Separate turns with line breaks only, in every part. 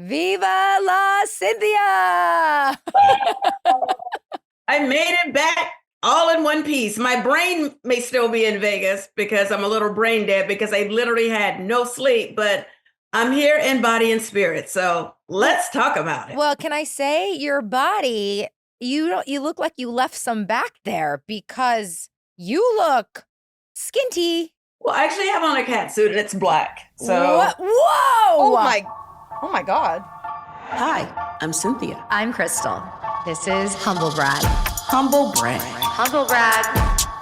Viva Las Cynthia!
I made it back all in one piece. My brain may still be in Vegas because I'm a little brain dead because I literally had no sleep, but I'm here in body and spirit. So let's talk about it.
Well, can I say your body, you look like you left some back there because you look skinty.
Well, I actually have on a cat suit and it's black. So
What? Whoa!
Oh my God.
Hi, I'm Cynthia.
I'm Crystal. This is Humble Brag.
Humble brag.
Humble Brag.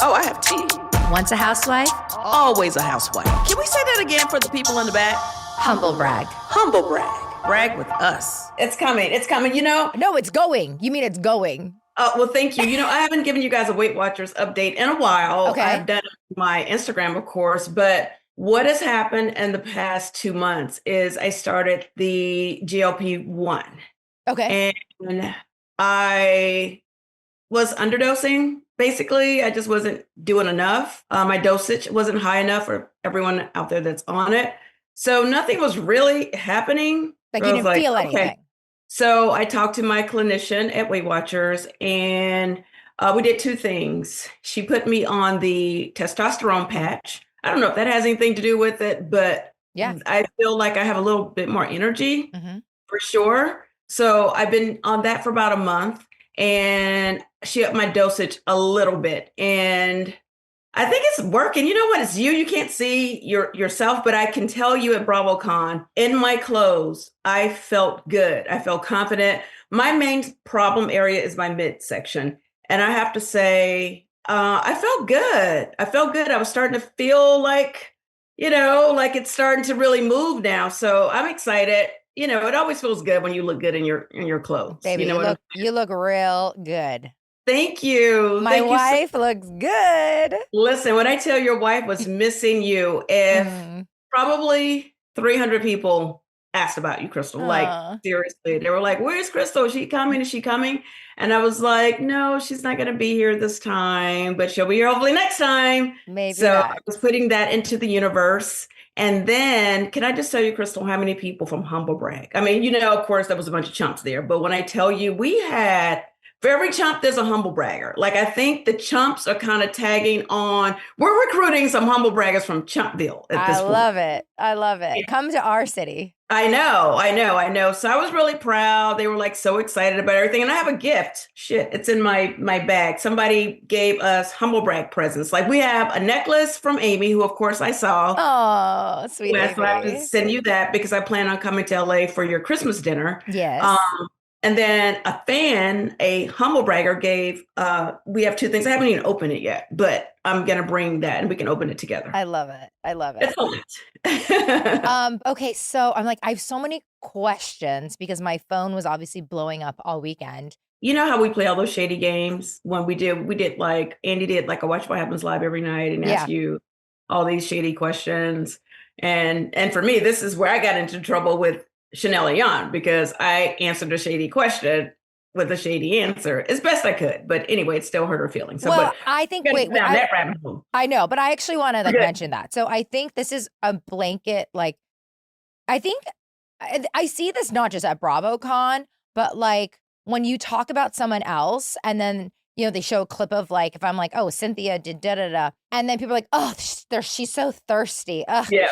Oh, I have tea.
Once a housewife,
Always a housewife. Can we say that again for the people in the back?
Humble Brag.
Humble brag. Brag with us. It's coming. It's coming.
No, it's going. You mean it's going.
Well, thank you. I haven't given you guys a Weight Watchers update in a while.
Okay.
I've done my Instagram, of course, but what has happened in the past 2 months is I started the GLP-1
Okay.
and I was underdosing. Basically, I just wasn't doing enough. My dosage wasn't high enough for everyone out there that's on it. So nothing was really happening.
Like
So
you
I was
didn't feel
okay.
anything.
So I talked to my clinician at Weight Watchers and we did 2 things. She put me on the testosterone patch. I don't know if that has anything to do with it, but
Yeah.
I feel like I have a little bit more energy
Mhm.
for sure. So I've been on that for about a month and she upped my dosage a little bit. And I think it's working. You know what? It's you. You can't see yourself, but I can tell you at Bravocon, in my clothes, I felt good. I felt confident. My main problem area is my midsection. And I have to say, I felt good. I felt good. I was starting to feel like, like it's starting to really move now. So I'm excited. It always feels good when you look good in your clothes.
Baby, you look real good.
Thank you.
My
Thank you
wife looks good.
Listen, when I tell your wife was missing you, if
Mm.
probably 300 people asked about you, Crystal, like
Aw.
seriously, they were like, "Where's Crystal? Is she coming? Is she coming?" And I was like, "No, she's not going to be here this time, but she'll be here hopefully next time."
Maybe
So I
not.
was putting that into the universe. And then, can I just tell you, Crystal, how many people from Humble Brag? I mean, of course, there was a bunch of chumps there, but when I tell you, we had for every chump, there's a humble bragger. Like, I think the chumps are kind of tagging on. We're recruiting some humble braggers from Chumpville at this point.
I love it. Come to our city.
I know. So I was really proud. They were like so excited about everything. And I have a gift. Shit, it's in my bag. Somebody gave us humble brag presents. Like, we have a necklace from Amy, who of course I saw.
Oh, sweet
So I have to
Amy.
send you that because I plan on coming to LA for your Christmas dinner.
Yes.
And then a fan, a humble bragger gave, we have 2 things. I haven't even opened it yet, but I'm going to bring that and we can open it together.
I love it.
It's fun.
Okay, so I'm like, I have so many questions because my phone was obviously blowing up all weekend.
You know how we play all those shady games when we did like, Andy did like a Watch What Happens Live every night and ask you all these shady questions. And for me, this is where I got into trouble with Chanel Ayan because I answered a shady question with a shady answer as best I could. But anyway, it still hurt her feelings. So,
well, I think,
that rabbit hole.
I know, but I actually want to mention that. So I think this is a blanket, like, I think I see this not just at Bravocon, but like when you talk about someone else and then, they show a clip of like, if I'm like, oh, Cynthia did da-da-da. And then people are like, oh, she's so thirsty.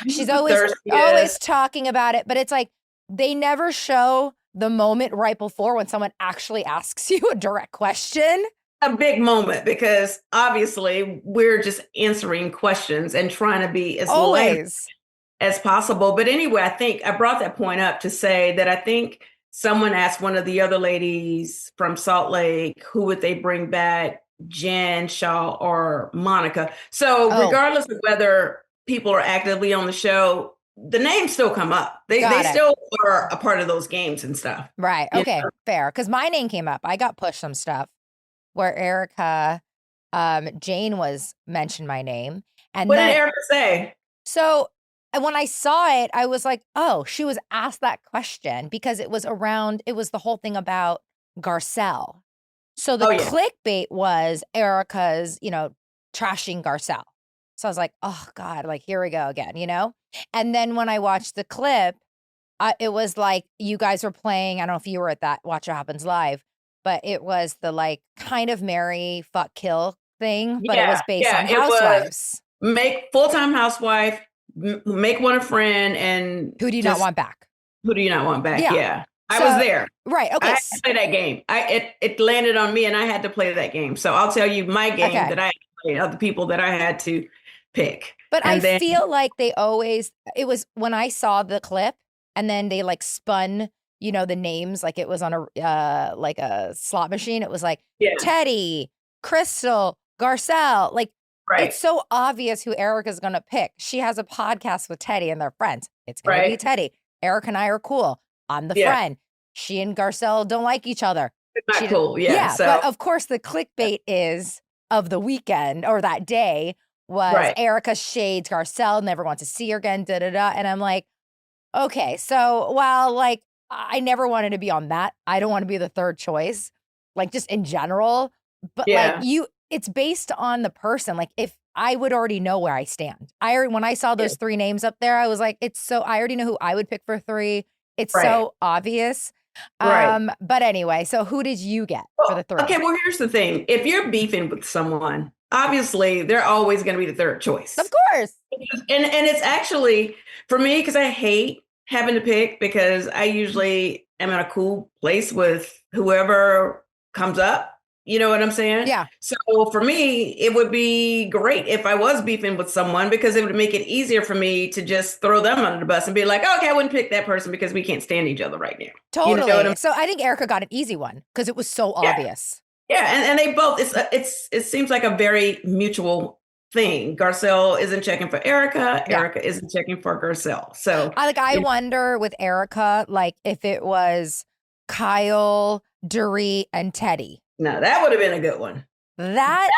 She's always talking about it. But it's like, they never show the moment right before when someone actually asks you a direct question.
A big moment because obviously we're just answering questions and trying to be as lame as possible. But anyway, I think I brought that point up to say that I think someone asked one of the other ladies from Salt Lake, who would they bring back, Jen, Shaw, or Monica? So regardless of whether people are actively on the show, the names still come up. They still are a part of those games and stuff.
Right. Okay. Fair. Because my name came up. I got pushed some stuff where Erika, Jane mentioned my name. And
what did Erika say?
So when I saw it, I was like, oh, she was asked that question because it was the whole thing about Garcelle. So the clickbait was Erika's, trashing Garcelle. So I was like, oh God, like here we go again, And then when I watched the clip, it was like you guys were playing. I don't know if you were at that Watch What Happens Live, but it was the like kind of marry, fuck, kill thing. But it was based on housewives.
Make full-time housewife, make one a friend, and
who do you not want back?
Who do you not want back? Yeah.
So,
I was there.
Right. Okay.
I had to play that game. It landed on me and I had to play that game. So I'll tell you my game that I had to play, other people that I had to pick.
But I feel like it was when I saw the clip and then they like spun, the names, like it was on a slot machine. It was like Teddy, Crystal, Garcelle. Like it's so obvious who Erika's going to pick. She has a podcast with Teddy and they're friends. It's going to be Teddy. Erika and I are cool. I'm the friend. She and Garcelle don't like each other.
It's not cool. Yeah. So.
But of course the clickbait is of the weekend or that day was Erika shades Garcelle, never wants to see her again, da-da-da. And I'm like, okay, so while like I never wanted to be on that, I don't want to be the third choice, like just in general. But like it's based on the person. Like if I would already know where I stand. When I saw those 3 names up there, I was like, I already know who I would pick for 3. It's so obvious. But anyway, so who did you get for the 3?
Okay, well, here's the thing. If you're beefing with someone, obviously they're always going to be the third choice.
Of course.
And it's actually, for me, because I hate having to pick because I usually am in a cool place with whoever comes up. You know what I'm saying?
Yeah.
So for me, it would be great if I was beefing with someone because it would make it easier for me to just throw them under the bus and be like, okay, I wouldn't pick that person because we can't stand each other right now.
Totally. So I think Erika got an easy one because it was so obvious.
Yeah. And they both, it seems like a very mutual thing. Garcelle isn't checking for Erika. Erika isn't checking for Garcelle. So
I wonder with Erika, like if it was Kyle, Dorit, and Teddy.
No, that would have been a good one.
That's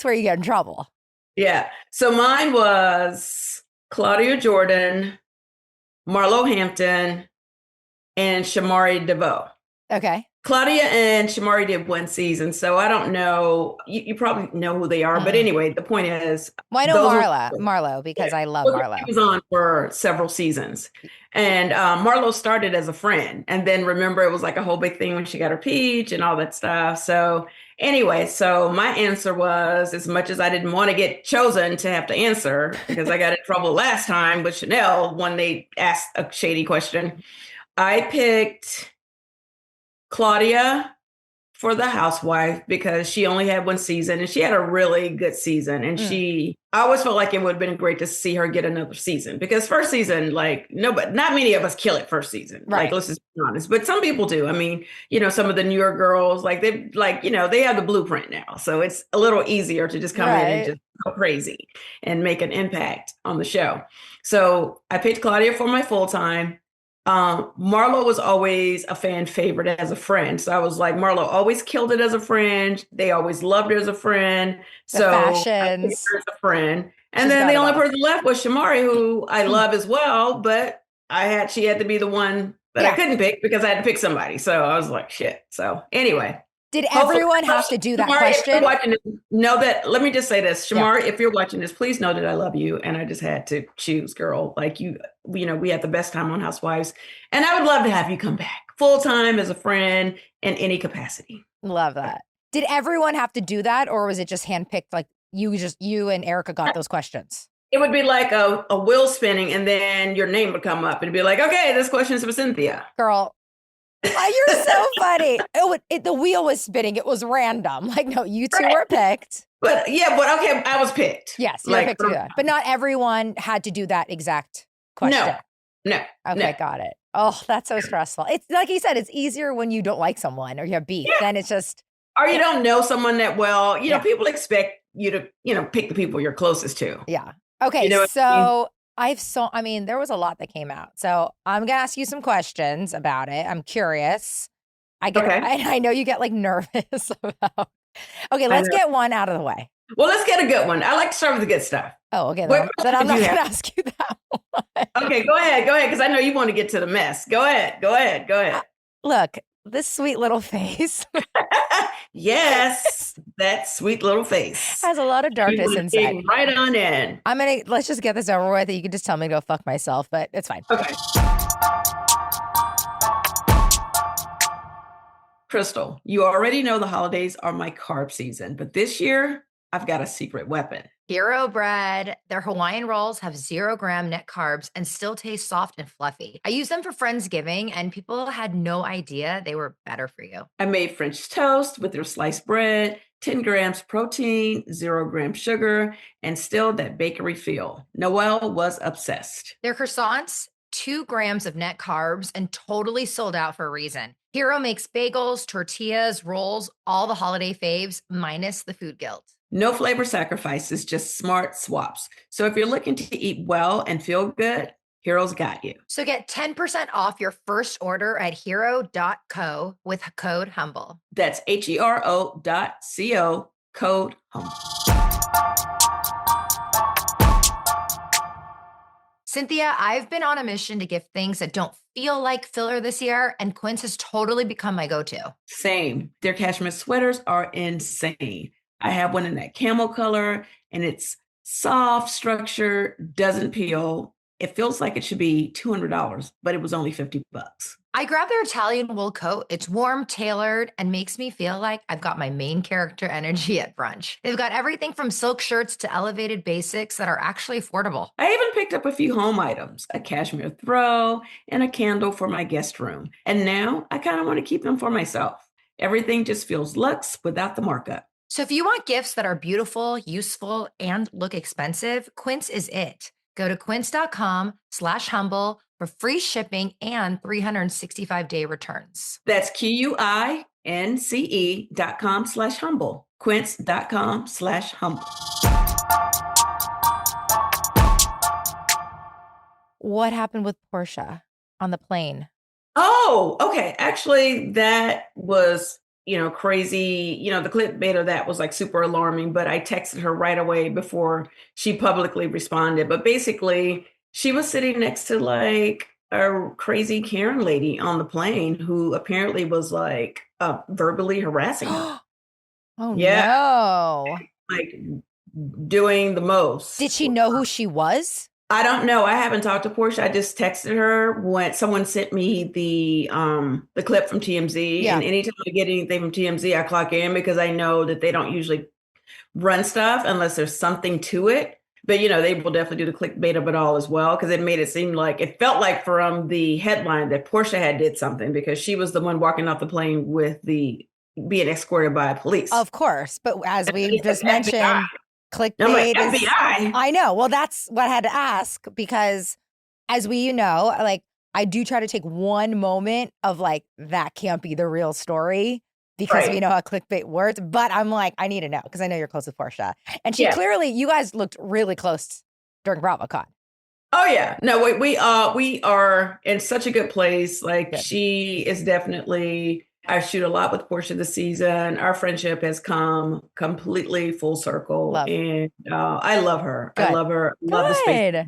where you get in trouble.
Yeah. So mine was Claudia Jordan, Marlo Hampton, and Shamari DeVoe.
Okay.
Claudia and Shamari did 1 season, so I don't know. You probably know who they are, but anyway, the point is.
Well, I know Marlo because I love Marlo.
She was on for several seasons. And Marlo started as a friend. And then remember, it was like a whole big thing when she got her peach and all that stuff. So anyway, so my answer was, as much as I didn't want to get chosen to have to answer, because I got in trouble last time with Chanel when they asked a shady question, I picked Claudia for the housewife because she only had 1 season and she had a really good season. And I always felt like it would have been great to see her get another season because first season, like not many of us kill it first season. Right. Like, let's just be honest, but some people do. I mean, some of the newer girls, like they have the blueprint now. So it's a little easier to just come in and just go crazy and make an impact on the show. So I picked Claudia for my full-time. Marlo was always a fan favorite as a friend. So I was like, Marlo always killed it as a friend. They always loved her as a friend. So I picked her as a friend. And then the only person left was Shamari, who I love as well, but she had to be the one that I couldn't pick because I had to pick somebody. So I was like, shit. So anyway.
Did everyone have to do that
Shamari,
question?
If you're watching this, let me just say this. Shamari, if you're watching this, please know that I love you. And I just had to choose, girl. Like we had the best time on Housewives. And I would love to have you come back full time as a friend in any capacity.
Love that. Did everyone have to do that? Or was it just handpicked? Like you and Erika got those questions? It
would be like a wheel spinning and then your name would come up and be like, okay, this question is for Cynthia.
Girl. You're so funny. The wheel was spinning. It was random. Like, no, you two were picked.
But okay, I was picked.
Yes, you were picked to do that. But not everyone had to do that exact question.
No.
Okay, got it. Oh, that's so stressful. It's like you said, it's easier when you don't like someone or you have beef. Then it's just.
Or you don't know someone that well. People expect you to, pick the people you're closest to.
Yeah. Okay, so. There was a lot that came out. So I'm going to ask you some questions about it. I'm curious. I know you get like nervous about. Okay, let's get one out of the way.
Well, let's get a good one. I like to start with the good stuff.
Oh, okay. Then I'm not going to ask you that one.
Okay, go ahead. Because I know you want to get to the mess. Go ahead.
Look, this sweet little face.
Yes. that sweet little face.
Has a lot of darkness inside.
Right on in.
Let's just get this over with. You can just tell me to go fuck myself, but it's fine.
Okay. Crystal, you already know the holidays are my carb season, but this year I've got a secret weapon.
Hero bread. Their Hawaiian rolls have 0-gram net carbs and still taste soft and fluffy. I use them for Friendsgiving, and people had no idea they were better for you.
I made French toast with their sliced bread, 10 grams protein, 0 gram sugar, and still that bakery feel. Noelle was obsessed.
Their croissants, 2 grams of net carbs, and totally sold out for a reason. Hero makes bagels, tortillas, rolls, all the holiday faves, minus the food guilt.
No flavor sacrifices, just smart swaps. So if you're looking to eat well and feel good, Hero's got you.
So get 10% off your first order at hero.co with code HUMBLE.
That's HERO.co, code HUMBLE.
Cynthia, I've been on a mission to give things that don't feel like filler this year, and Quince has totally become my go-to.
Same. Their cashmere sweaters are insane. I have one in that camel color, and it's soft, structured, doesn't peel. It feels like it should be $200, but it was only $50.
I grabbed their Italian wool coat. It's warm, tailored, and makes me feel like I've got my main character energy at brunch. They've got everything from silk shirts to elevated basics that are actually affordable.
I even picked up a few home items, a cashmere throw and a candle for my guest room. And now I kind of want to keep them for myself. Everything just feels luxe without the markup.
So if you want gifts that are beautiful, useful, and look expensive, Quince is it. Go to quince.com/humble for free shipping and 365-day returns.
That's QUINCE.com/humble. Quince.com/humble.
What happened with Portia on the plane?
Oh, okay. Actually, that was, crazy. The clickbait of that was like super alarming, but I texted her right away before she publicly responded. But basically, she was sitting next to like a crazy Karen lady on the plane who apparently was like verbally harassing her.
Oh, no.
Like doing the most.
Did she know who she was?
I don't know. I haven't talked to Portia. I just texted her when someone sent me the clip from TMZ.
Yeah.
And anytime I get anything from TMZ, I clock in because I know that they don't usually run stuff unless there's something to it. But, they will definitely do the clickbait of it all as well, because it made it seem like, it felt like from the headline that Portia had did something because she was the one walking off the plane with being escorted by police.
Of course. But as we just mentioned, clickbait
is FBI.
I know. Well, that's what I had to ask, because as we like, I do try to take one moment of like, that can't be the real story, because we know how clickbait works. But I'm like, I need to know, because I know you're close with Portia. And she clearly, you guys looked really close during Bravocon.
Oh yeah. No, we are in such a good place. Like she is definitely, I shoot a lot with Portia this season. Our friendship has come completely full circle. And I love her.
Good.
I love her. Love the space.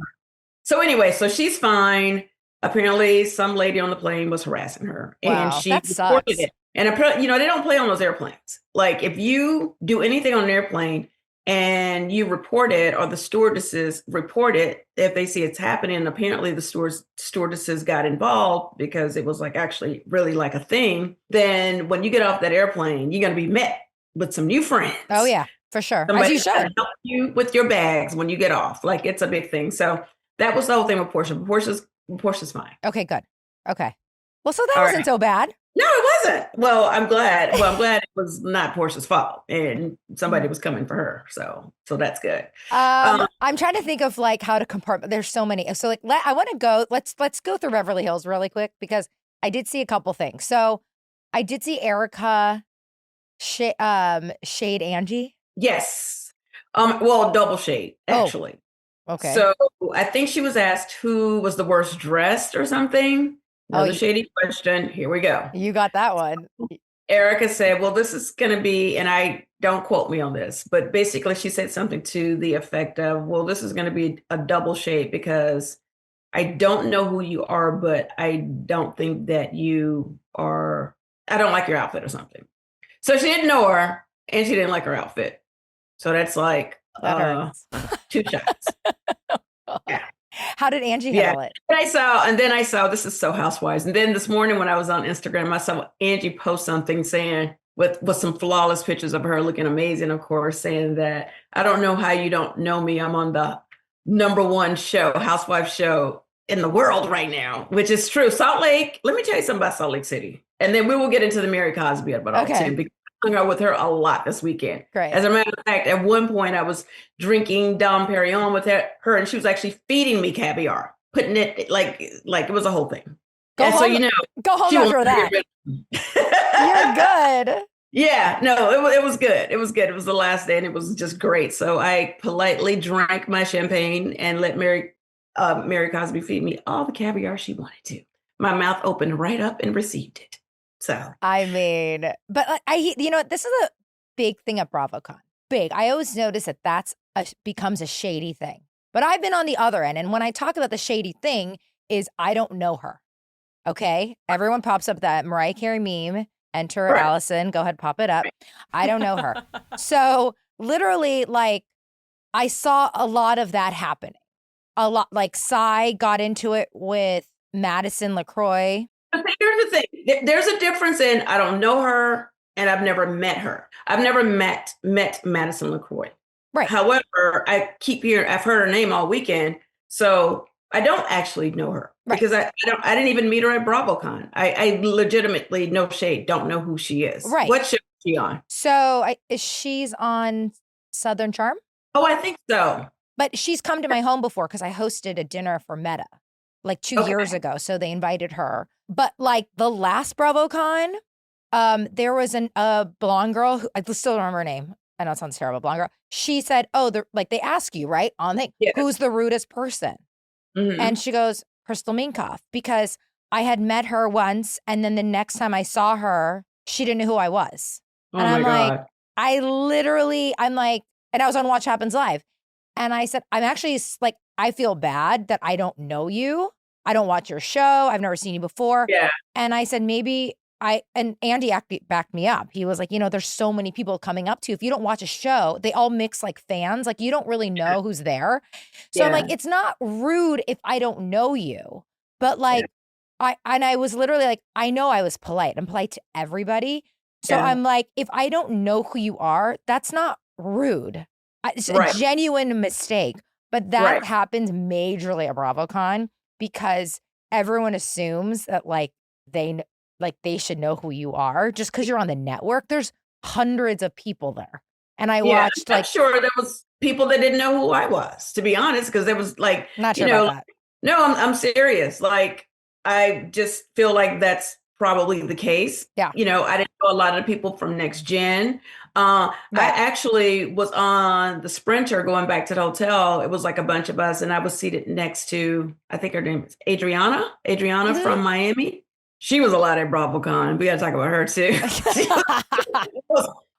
So anyway, so she's fine. Apparently some lady on the plane was harassing her.
Wow,
and she
that
reported
sucks.
it. And they don't play on those airplanes. Like if you do anything on an airplane and you report it, or the stewardesses report it, if they see it's happening, apparently the stewardesses got involved because it was like actually really like a thing, then when you get off that airplane, you're going to be met with some new friends.
Oh yeah, for sure.
Somebody
As you should.
help you with your bags when you get off. Like it's a big thing. So that was the whole thing with Portia. Portia's fine.
Okay, good. Okay. Well, so that wasn't so bad.
No, it wasn't. Well, I'm glad. I'm glad it was not Portia's fault and somebody was coming for her. So that's good.
I'm trying to think of like how to compartment. There's so many. So like, I want to go. Let's go through Beverly Hills really quick, because I did see a couple things. So I did see Erika shade Angie.
Yes. Well, double shade actually.
Oh, okay.
So I think she was asked who was the worst dressed or something. Another shady question. Here we go.
You got that one.
Erika said, well, this is going to be, and I don't quote me on this, but basically she said something to the effect of, well, this is going to be a double shade because I don't know who you are, but I don't think that you are, I don't like your outfit or something. So she didn't know her. and she didn't like her outfit. So that's like
That hurts.
2 shots. Yeah.
How did Angie handle it?
And then I saw, this is so Housewives. And then this morning when I was on Instagram, I saw Angie post something saying, with some flawless pictures of her looking amazing, of course, saying that, I don't know how you don't know me. I'm on the #1 show, Housewives show in the world right now, which is true. Salt Lake, let me tell you something about Salt Lake City. And then we will get into the Mary Cosby about too, because I hung out with her a lot this weekend.
Great.
As a matter of fact, at one point I was drinking Dom Perignon with her, and she was actually feeding me caviar, putting it like it was a whole thing.
Go home after that. You're good.
Yeah, no, it was good. It was good. It was the last day and it was just great. So I politely drank my champagne and let Mary Cosby feed me all the caviar she wanted to. My mouth opened right up and received it. So
I mean, but this is a big thing at Bravocon. Big. I always notice that becomes a shady thing. But I've been on the other end, and when I talk about the shady thing, is I don't know her. Okay, everyone pops up that Mariah Carey meme. Enter right. Allison. Go ahead, pop it up. Right. I don't know her. So literally, like, I saw a lot of that happening. A lot, like Cy got into it with Madison LaCroix.
Here's the thing. There's a difference in I don't know her and I've never met her. I've never met Madison LaCroix.
Right.
However, I've heard her name all weekend. So I don't actually know her because I didn't even meet her at Bravocon. I legitimately, no shade, don't know who she is.
Right.
What show is she on?
So she's on Southern Charm?
Oh, I think so.
But she's come to my home before because I hosted a dinner for Meta like 2 years ago. So they invited her. But like the last Bravocon, there was a blonde girl who I still don't remember her name. I know it sounds terrible, blonde girl. She said, they ask you, right? Who's the rudest person? Mm-hmm. And she goes, Crystal Minkoff, because I had met her once. And then the next time I saw her, she didn't know who I was. And I'm like, I'm like, and I was on Watch Happens Live. And I said, I'm actually like, I feel bad that I don't know you. I don't watch your show. I've never seen you before.
Yeah.
And I said, and Andy backed me up. He was like, there's so many people coming up to you. If you don't watch a show, they all mix like fans. Like you don't really know who's there. So I'm like, it's not rude if I don't know you. But like, I was literally like, I know I was polite. I'm polite to everybody. So I'm like, if I don't know who you are, that's not rude. It's a genuine mistake. But that happens majorly at Bravocon because everyone assumes that like they should know who you are just because you're on the network. There's hundreds of people there. And I watched
I'm sure there was people that didn't know who I was, to be honest, because there was like,
not sure about that.
No, I'm serious. Like, I just feel like that's probably the case.
Yeah.
I didn't know a lot of the people from Next Gen. I actually was on the Sprinter going back to the hotel. It was like a bunch of us, and I was seated next to, I think her name is Adriana from Miami. She was a lot at Bravocon. We got to talk about her too.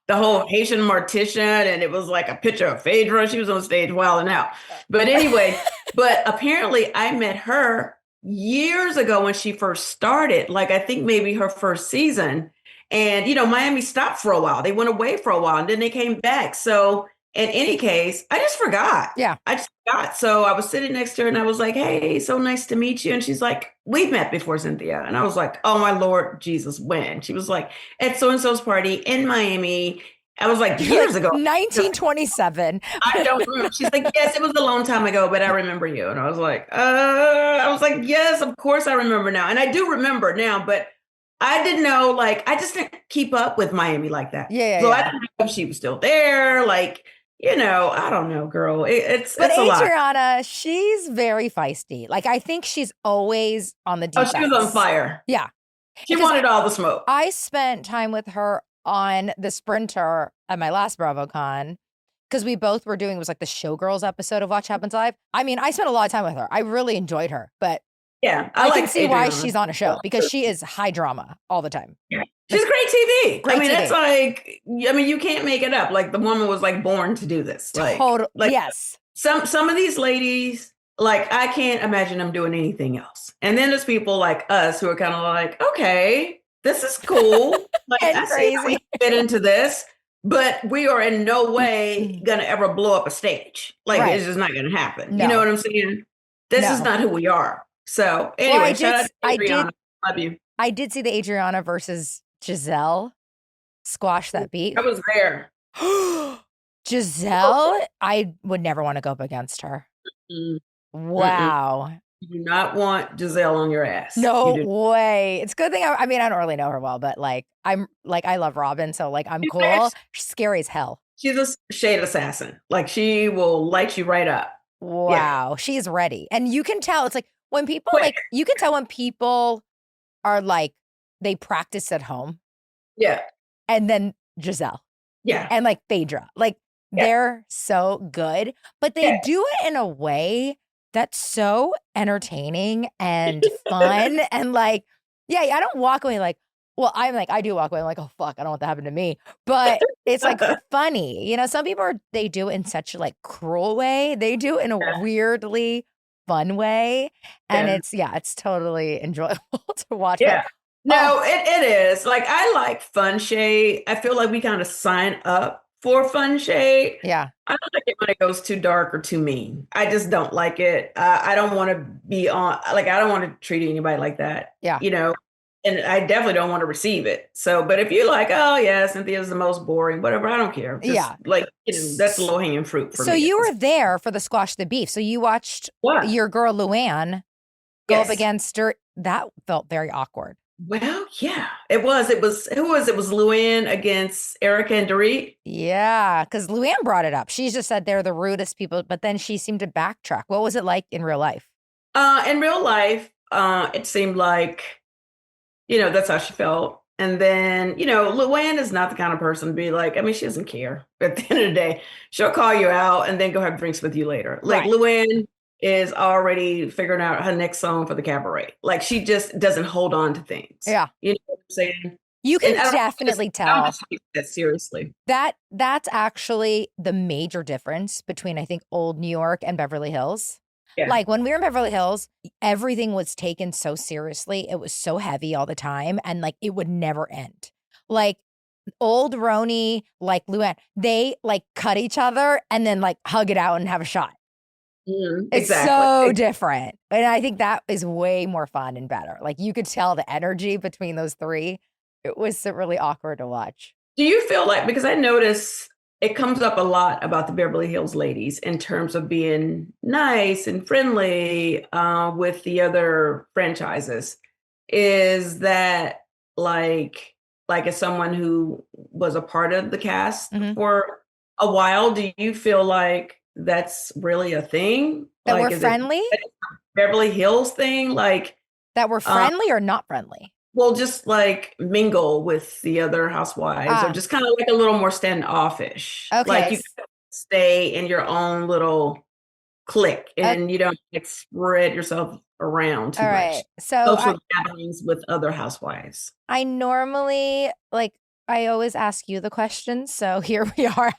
The whole Haitian mortician, and it was like a picture of Phaedra. She was on stage wilding out. But anyway, but apparently I met her years ago when she first started, like I think maybe her first season. And, Miami stopped for a while. They went away for a while and then they came back. So in any case, I just forgot.
Yeah.
I just forgot. So I was sitting next to her and I was like, hey, so nice to meet you. And she's like, we've met before, Cynthia. And I was like, oh, my Lord Jesus, when? She was like, at so-and-so's party in Miami. I was like, years ago.
1927.
I don't remember. She's like, yes, it was a long time ago, but I remember you. And I was like, yes, of course I remember now. And I do remember now, but I didn't know, like, I just didn't keep up with Miami like that.
Yeah.
I didn't know if she was still there. Like, I don't know, girl. It's a lot.
Adriana, she's very feisty. Like, I think she's always on the defense.
Oh, she was on fire.
Yeah.
She wanted all the smoke.
I spent time with her on the Sprinter at my last Bravocon because we both were doing, it was like the Showgirls episode of Watch Happens Live. I mean, I spent a lot of time with her. I really enjoyed her, but
yeah,
I can see Adriana. Why she's on a show because she is high drama all the time.
Yeah. She's great TV.
Great TV.
It's like, you can't make it up. Like the woman was like born to do this. Like,
yes.
Some of these ladies, like I can't imagine them doing anything else. And then there's people like us who are kind of like, okay, this is cool. Like I see how we fit into this. but we are in no way going to ever blow up a stage. Like,
Right.
it's just not going to happen.
No.
You know what I'm saying? This is
No.
not who we are. So anyway, shout out to Adriana. Love you.
I did see the Adriana versus Giselle squash that beat.
I was there.
Giselle, I would never want to go up against her.
Mm-mm.
Wow.
You do not want Giselle on your ass.
No way. It's a good thing. I mean, I don't really know her well, but like, I love Robin. So like, I'm cool. She's scary as hell.
She's a shade assassin. Like, she will light you right up.
Wow. Yeah. She's ready. And you can tell, it's like when people you can tell when people are like, they practice at home.
Yeah.
And then Giselle.
Yeah.
And like Phaedra. Like, they're so good, but they do it in a way that's so entertaining and fun. And like, I don't walk away like, well, I do walk away. I'm like, oh, fuck, I don't want that to happen to me. But it's like funny. You know, some people, they do it in such a like cruel way. They do it in a weirdly fun way. And it's totally enjoyable to watch.
Yeah. No, it is. Like, I like fun shade. I feel like we kind of sign up for fun shade.
Yeah.
I don't like it when it goes too dark or too mean. I just don't like it. I don't want to be on, like, I don't want to treat anybody like that.
Yeah.
You know, and I definitely don't want to receive it. So, but if you're like, oh yeah, Cynthia's the most boring, whatever, I don't care. Just, like, you know, that's low hanging fruit for me.
So you were there for the Squash the Beef. So you watched your girl Luann go up against her. That felt very awkward.
Well, yeah, it was. It was Luann against Erika and Dorit.
Yeah, because Luann brought it up. She just said they're the rudest people, but then she seemed to backtrack. What was it like in real life?
In real life, it seemed like, you know, that's how she felt. And then, you know, Luann is not the kind of person to be like, I mean, she doesn't care. At the end of the day, she'll call you out and then go have drinks with you later. Like, Luann is already figuring out her next song for the cabaret. Like, she just doesn't hold on to things.
Yeah.
You know what I'm saying?
You can definitely tell.
I don't take that seriously.
That's actually the major difference between, I think, old New York and Beverly Hills. Yeah. Like, when we were in Beverly Hills, everything was taken so seriously. It was so heavy all the time. And like, it would never end. Like, old Roni, like Luann, they like cut each other and then like hug it out and have a shot. It's so different. And I think that is way more fun and better. Like, you could tell the energy between those three. It was really awkward to watch.
Do you feel like, because I notice it comes up a lot about the Beverly Hills ladies in terms of being nice and friendly with the other franchises, is that like as someone who was a part of the cast for a while, do you feel like that's really a thing?
That
like,
we're friendly?
Beverly Hills thing? Like,
that we're friendly or not friendly?
Well, just like mingle with the other housewives, or just kind of like a little more standoffish.
Okay.
Like, you stay in your own little clique and you don't like spread yourself around too much.
So
social gatherings with other housewives.
I normally, like, I always ask you the questions, so here we are.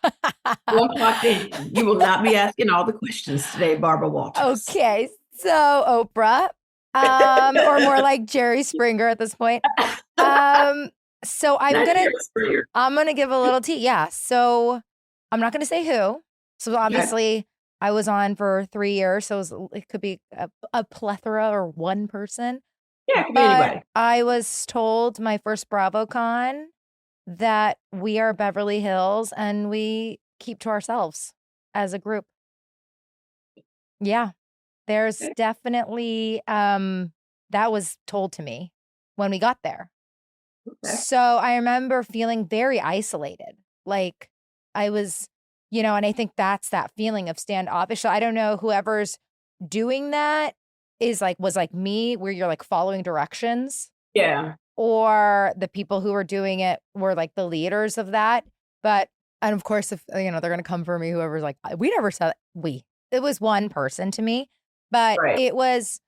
You will not be asking all the questions today, Barbara Walters.
Okay, so Oprah, or more like Jerry Springer at this point. So I'm gonna give a little tea. Yeah, so I'm not gonna say who. So obviously, I was on for 3 years, so it could be a plethora or one person.
Yeah, it could be anybody.
I was told my first Bravocon that we are Beverly Hills and we keep to ourselves as a group. Yeah, there's definitely, that was told to me when we got there. Okay. So I remember feeling very isolated. Like, I was, you know, and I think that's that feeling of standoffish. So I don't know, whoever's doing that was like me, where you're like following directions. Yeah. Or the people who were doing it were like the leaders of that. But, and of course, if, you know, they're going to come for me, whoever's like, we never said it was one person to me, but it was.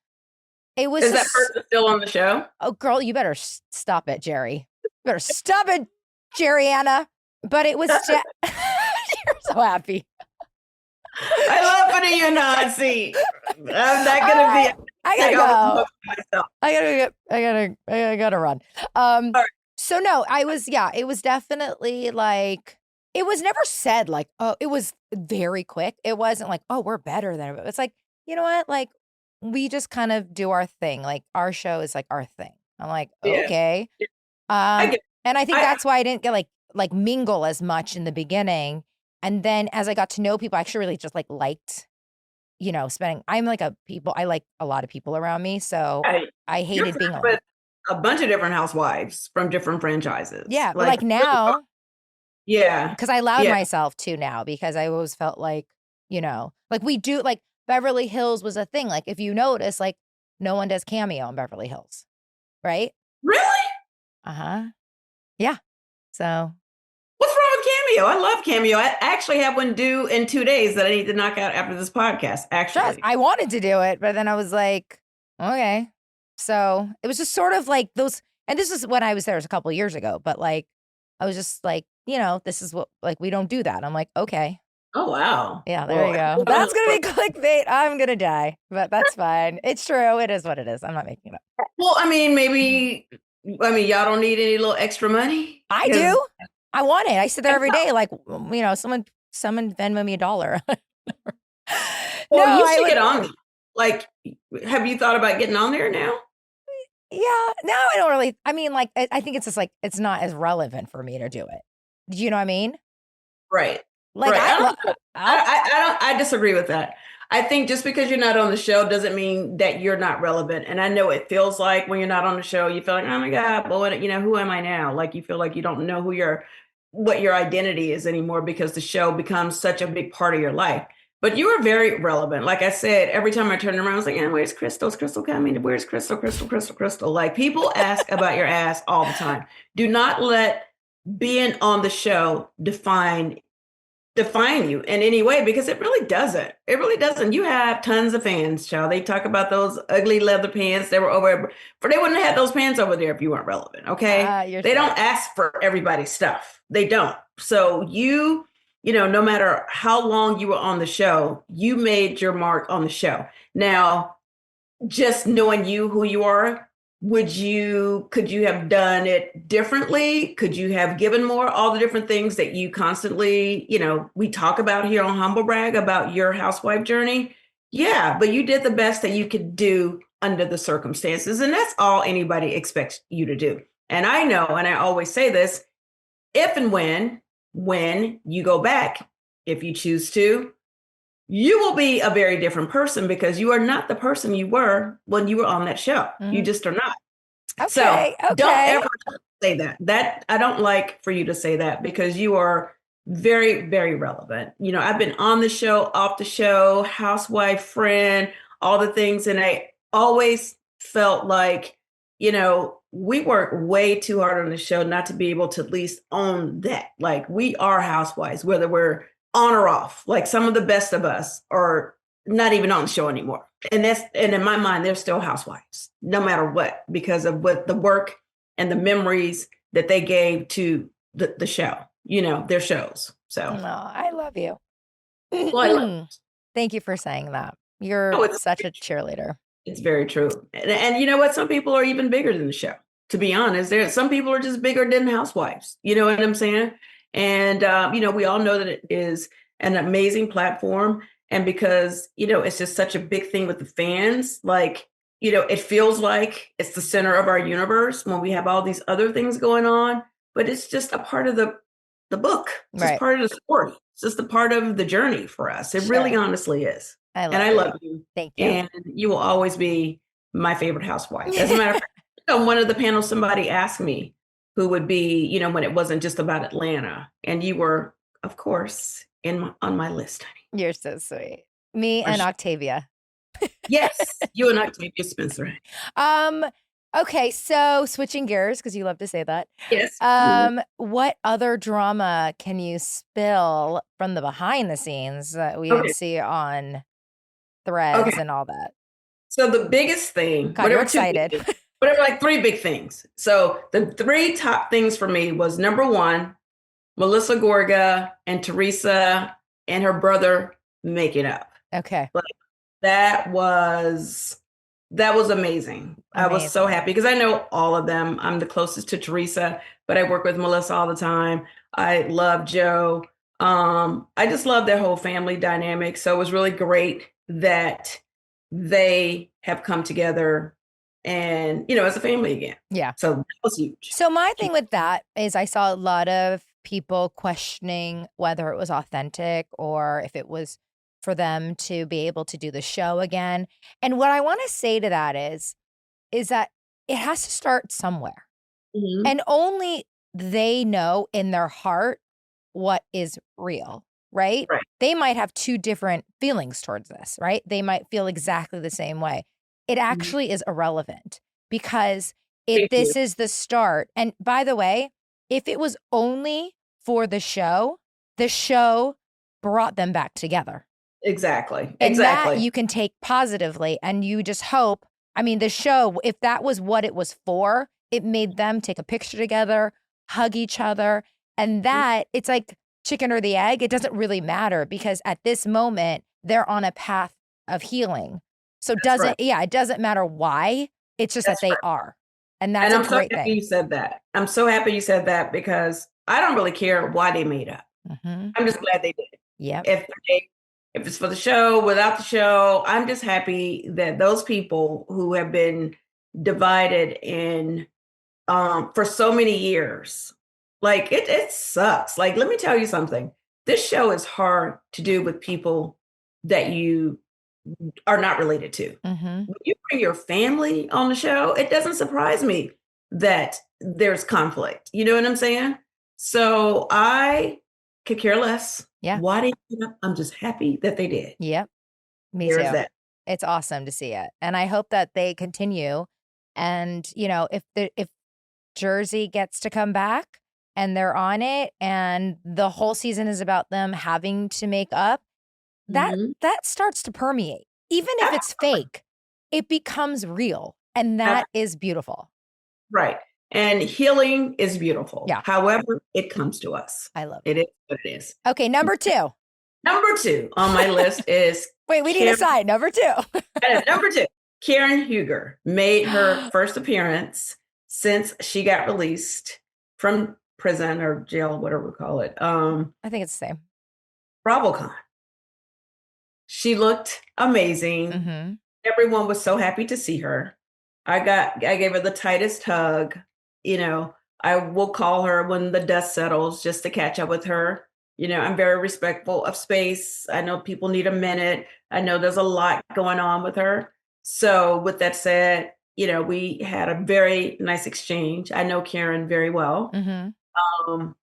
Is that
person still on the show?
Oh, girl, you better stop it, Jerry. You better stop it, Jerriana. But it was, you're so happy.
I love putting you in the hot seat. I'm not going to be.
I gotta go. I gotta run. So no, it was definitely like it was never said like, oh, it was very quick. It wasn't like, oh, we're better than it. It's like, you know what? Like, we just kind of do our thing. Like, our show is like our thing. I'm like,
Yeah.
okay.
I get,
And I think
I,
that's why I didn't get like mingle as much in the beginning. And then as I got to know people, I actually really just like liked, spending. I like a lot of people around me. So I
you're
hated being
friends
alone.
with a bunch of different housewives from different franchises.
Yeah. But like now,
yeah.
because I allowed
Yeah.
myself to now because I always felt like, like we do, like Beverly Hills was a thing. Like if you notice, like no one does cameo in Beverly Hills, right?
Really?
Uh-huh. Yeah. So
What's wrong with Cameo? I love Cameo. I actually have one due in 2 days that I need to knock out after this podcast, actually.
I wanted to do it, but then I was like, okay. So it was just sort of like those, and this is when I was there, it was a couple of years ago, but like, I was just like, this is what, like, we don't do that. I'm like, okay.
Oh, wow.
Yeah, there you go. That's going to be clickbait. I'm going to die, but that's fine. It's true. It is what it is. I'm not making it up.
Well, y'all don't need any little extra money?
I do. I want it. I sit there every day. Like, someone Venmo me $1.
Well, you should get on there. Like, have you thought about getting on there now?
Yeah. No, I don't really. I mean, like, I think it's just like, it's not as relevant for me to do it. Do you know what I mean?
Right.
Like,
right. I disagree with that. I think just because you're not on the show doesn't mean that you're not relevant. And I know it feels like when you're not on the show, you feel like, oh my God, but who am I now? Like you feel like you don't know what your identity is anymore because the show becomes such a big part of your life. But you are very relevant. Like I said, every time I turned around, I was like, where's Crystal? Is Crystal coming? Where's Crystal? Crystal. Like people ask about your ass all the time. Do not let being on the show define you in any way because it really doesn't. It really doesn't. You have tons of fans, child. They talk about those ugly leather pants that were over, but they wouldn't have had those pants over there if you weren't relevant. Okay. They don't ask for everybody's stuff. They don't. So no matter how long you were on the show, you made your mark on the show. Now, just knowing who you are, could you have done it differently? Could you have given more? All the different things that you constantly, we talk about here on Humble Brag about your housewife journey. Yeah, but you did the best that you could do under the circumstances. And that's all anybody expects you to do. And I know, and I always say this, if and when you go back, if you choose to, you will be a very different person because you are not the person you were when you were on that show. Mm-hmm. You just are not. Okay, so don't ever say that. That I don't like for you to say that because you are very, very relevant. I've been on the show, off the show, housewife, friend, all the things. And I always felt like, we work way too hard on the show not to be able to at least own that. Like we are housewives, whether we're on or off. Like some of the best of us are not even on the show anymore. And in my mind, they're still housewives, no matter what, because of what the work and the memories that they gave to the show, their shows. So
I love you.
Well,
Thank you for saying that. You're such a cheerleader.
It's very true. And you know what? Some people are even bigger than the show. To be honest, some people are just bigger than housewives. You know what I'm saying? And, we all know that it is an amazing platform. And because, it's just such a big thing with the fans, like, it feels like it's the center of our universe when we have all these other things going on, but it's just a part of the book. It's just part of the story. It's just a part of the journey for us. It really honestly is. I love you.
Thank you.
And you will always be my favorite housewife. As a matter of fact, on one of the panels, somebody asked me who would be, when it wasn't just about Atlanta. And you were, of course, on my list, honey.
You're so sweet. Me and Octavia.
Yes, you and Octavia Spencer.
Okay, so switching gears, because you love to say that.
Yes.
What other drama can you spill from the behind the scenes that we can see on Threads and all that?
So the biggest thing,
God, you're excited.
Whatever, like 3 big things. So the 3 top things for me was number 1, Melissa Gorga and Teresa and her brother making up.
Okay.
Like, that was That was amazing. I was so
Amazing.
happy because I know all of them. I'm the closest to Teresa, but I work with Melissa all the time. I love Joe. I just love their whole family dynamic. So it was really great that they have come together and, as a family again.
Yeah.
So that was huge.
So my thing with that is I saw a lot of people questioning whether it was authentic or if it was for them to be able to do the show again. And what I want to say to that is that it has to start somewhere.
Mhm.
And only they know in their heart what is real, right?
Right.
They might have two different feelings towards this, right? They might feel exactly the same way. It actually is irrelevant because
Thank you.
this is the start. And by the way, if it was only for the show brought them back together.
Exactly.
And that
Exactly.
you can take positively, and you just hope, I mean, the show, if that was what it was for, it made them take a picture together, hug each other. And that, it's like chicken or the egg. It doesn't really matter because at this moment, they're on a path of healing. So it doesn't matter why. It's just
That's
that they
right.
are. And that's
And
a
I'm so
great
happy
thing.
you said that. I'm so happy you said that because I don't really care why they made up.
Mm-hmm.
I'm just glad they did.
Yep.
If it's for the show, without the show, I'm just happy that those people who have been divided in for so many years, like it sucks. Like, let me tell you something. This show is hard to do with people that you are not related to.
Mm-hmm.
When you bring your family on the show, it doesn't surprise me that there's conflict. You know what I'm saying? So I could care less.
Yeah.
Why they did it. I'm just happy that they did.
Yep. Me
There
too.
is that.
It's awesome to see it. And I hope that they continue. And, if Jersey gets to come back and they're on it and the whole season is about them having to make up, that
Mhm.
that starts to permeate. Even if it's fake, it becomes real. And that is beautiful.
Right. And healing is beautiful.
Yeah.
However, it comes to us.
I love
It is what it is.
Okay, number 2.
Number 2 on my list is
Wait, we need a sign. Number 2.
Number 2. Karen Huger made her first appearance since she got released from prison or jail, whatever we call it.
I think it's the same.
Bravocon. She looked amazing.
Mm-hmm.
Everyone was so happy to see her. I gave her the tightest hug. I will call her when the dust settles just to catch up with her. I'm very respectful of space. I know people need a minute. I know there's a lot going on with her. So with that said, we had a very nice exchange. I know Karen very well.
Mm-hmm.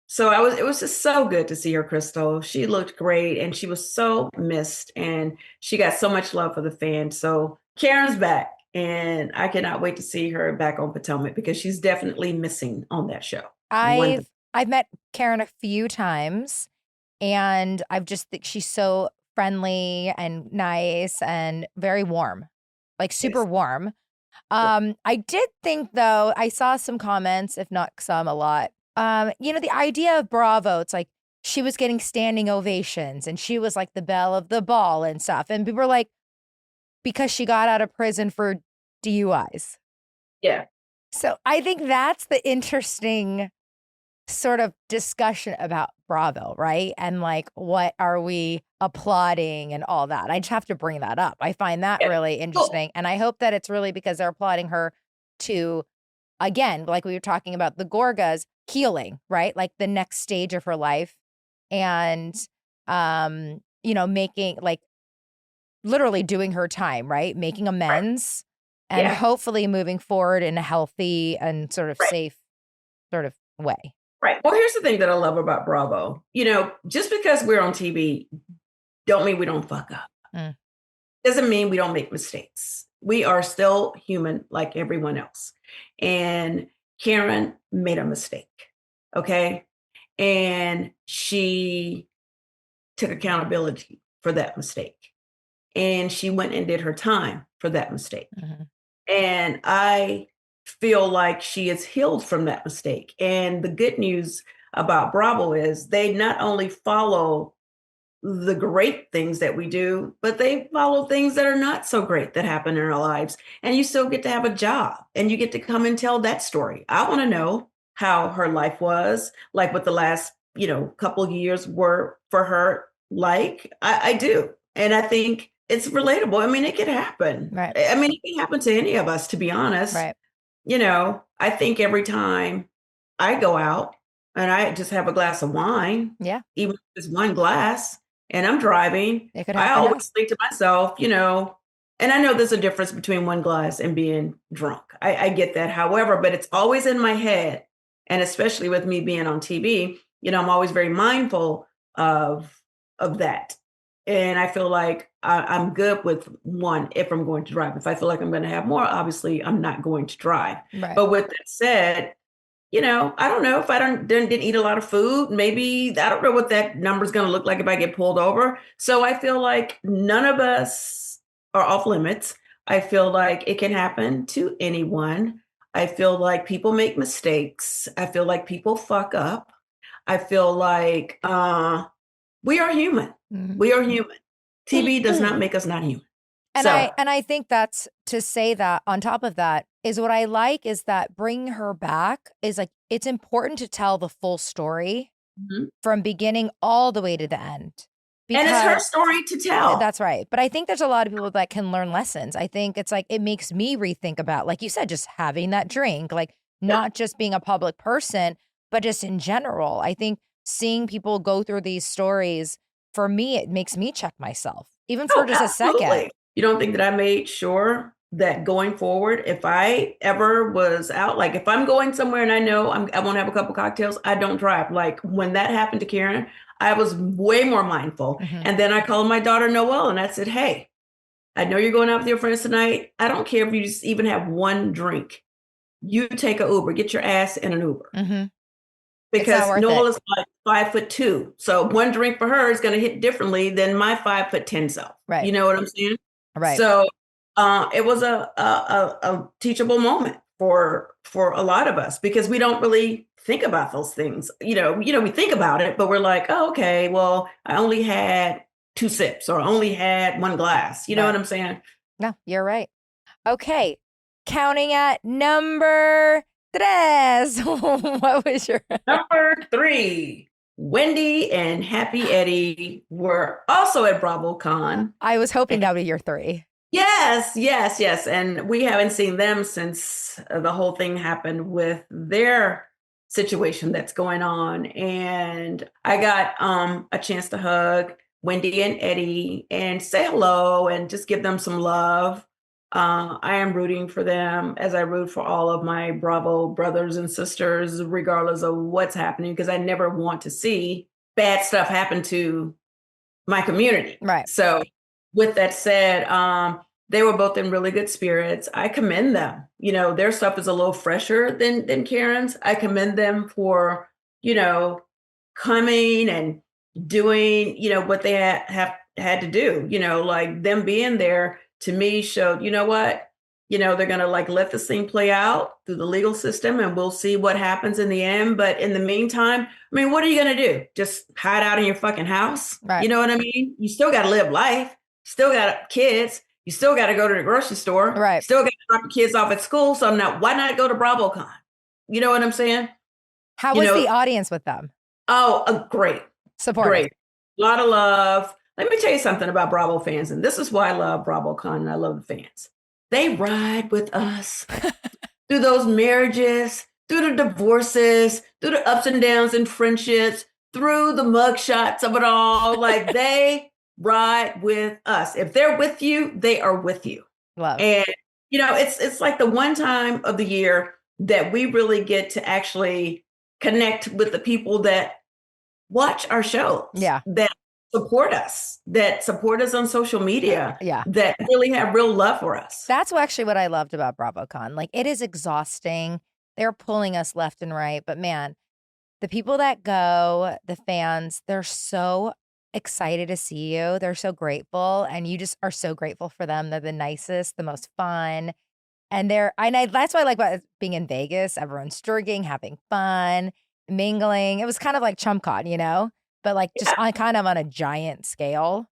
So it was just so good to see her, Crystal. She looked great and she was so missed and she got so much love for the fans. So Karen's back and I cannot wait to see her back on Potomac because she's definitely missing on that show.
I've met Karen a few times and I've just think she's so friendly and nice and very warm, like super warm. I did think though, I saw some comments, if not some, a lot. The idea of Bravo, it's like she was getting standing ovations and she was like the belle of the ball and stuff. And people were like, because she got out of prison for DUIs.
Yeah.
So I think that's the interesting sort of discussion about Bravo, right? And like, what are we applauding and all that? I just have to bring that up. I find that really interesting. And I hope that it's really because they're applauding her to, again, like we were talking about the Gorgas healing, right? Like the next stage of her life and, making like literally doing her time, right? Making amends and hopefully moving forward in a healthy and sort of safe sort of way.
Right. Well, here's the thing that I love about Bravo. Just because we're on TV, don't mean we don't fuck up. Doesn't mean we don't make mistakes. We are still human like everyone else. And Karen made a mistake. Okay. And she took accountability for that mistake. And she went and did her time for that mistake.
Mm-hmm.
And I feel like she is healed from that mistake. And the good news about Bravo is they not only follow the great things that we do, but they follow things that are not so great that happen in our lives. And you still get to have a job and you get to come and tell that story. I want to know how her life was, like what the last, couple of years were for her. Like I do. And I think it's relatable. I mean, it could happen.
Right.
I mean, it can happen to any of us, to be honest.
Right.
I think every time I go out and I just have a glass of wine, even if it's one glass, and I'm driving, I always think to myself, and I know there's a difference between one glass and being drunk. I get that. However, but it's always in my head. And especially with me being on TV, I'm always very mindful of that. And I feel like I'm good with one if I'm going to drive. If I feel like I'm going to have more, obviously I'm not going to drive.
Right.
But with that said, I don't know if I didn't eat a lot of food. Maybe I don't know what that number is going to look like if I get pulled over. So I feel like none of us are off limits. I feel like it can happen to anyone. I feel like people make mistakes. I feel like people fuck up. I feel like we are human. Mm-hmm. We are human. TV does not make us not human.
And I think that's to say that on top of that is what I like is that bringing her back is like, it's important to tell the full story from beginning all the way to the end.
And it's her story to tell.
That's right. But I think there's a lot of people that can learn lessons. I think it's like, it makes me rethink about, like you said, just having that drink, like not just being a public person, but just in general. I think seeing people go through these stories, for me, it makes me check myself, even for just absolutely. A second.
You don't think that I made sure that going forward, if I ever was out, like if I'm going somewhere and I know I want to have a couple cocktails, I don't drive. Like when that happened to Karen, I was way more mindful. Mm-hmm. And then I called my daughter Noelle and I said, hey, I know you're going out with your friends tonight. I don't care if you just even have one drink. You take an Uber, get your ass in an Uber. Mm-hmm. Because Noelle is like 5'2". So one drink for her is going to hit differently than my 5'10" self.
Right.
You know what I'm saying?
Right.
So it was a teachable moment for a lot of us because we don't really think about those things. We think about it, but we're like, oh, okay, well, I only had 2 sips or I only had 1 glass. You know what I'm saying?
No, you're right. Okay. Counting at number 3. What was your
number 3? Wendy and Happy Eddie were also at Bravocon.
I was hoping that would be your 3.
Yes. And we haven't seen them since the whole thing happened with their situation that's going on. And I got a chance to hug Wendy and Eddie and say hello and just give them some love. I am rooting for them as I root for all of my Bravo brothers and sisters, regardless of what's happening, because I never want to see bad stuff happen to my community.
Right.
So with that said, they were both in really good spirits. I commend them. Their stuff is a little fresher than Karen's. I commend them for, coming and doing, what they had to do, like them being there. To me showed, what, they're going to let this thing play out through the legal system and we'll see what happens in the end. But in the meantime, I mean, what are you going to do? Just hide out in your fucking house?
Right.
You know what I mean? You still got to live life. Still got kids. You still got to go to the grocery store.
Right.
Still got to drop your kids off at school. So now why not go to Bravocon? You know what I'm saying?
How was the audience with them?
Oh, great.
Supportive.
Great. A lot of love. Let me tell you something about Bravo fans, and this is why I love BravoCon and I love the fans. They ride with us through those marriages, through the divorces, through the ups and downs in friendships, through the mug shots of it all. Like they ride with us. If they're with you, they are with you.
Love.
And, it's like the one time of the year that we really get to actually connect with the people that watch our shows.
Yeah.
That support us on social media,
yeah,
that really have real love for us.
That's actually what I loved about Bravocon. Like, it is exhausting. They're pulling us left and right. But man, the people that go, the fans, they're so excited to see you. They're so grateful. And you just are so grateful for them. They're the nicest, the most fun. And that's what I like about being in Vegas. Everyone's drinking, having fun, mingling. It was kind of like ChumpCon, but like just on kind of on a giant scale.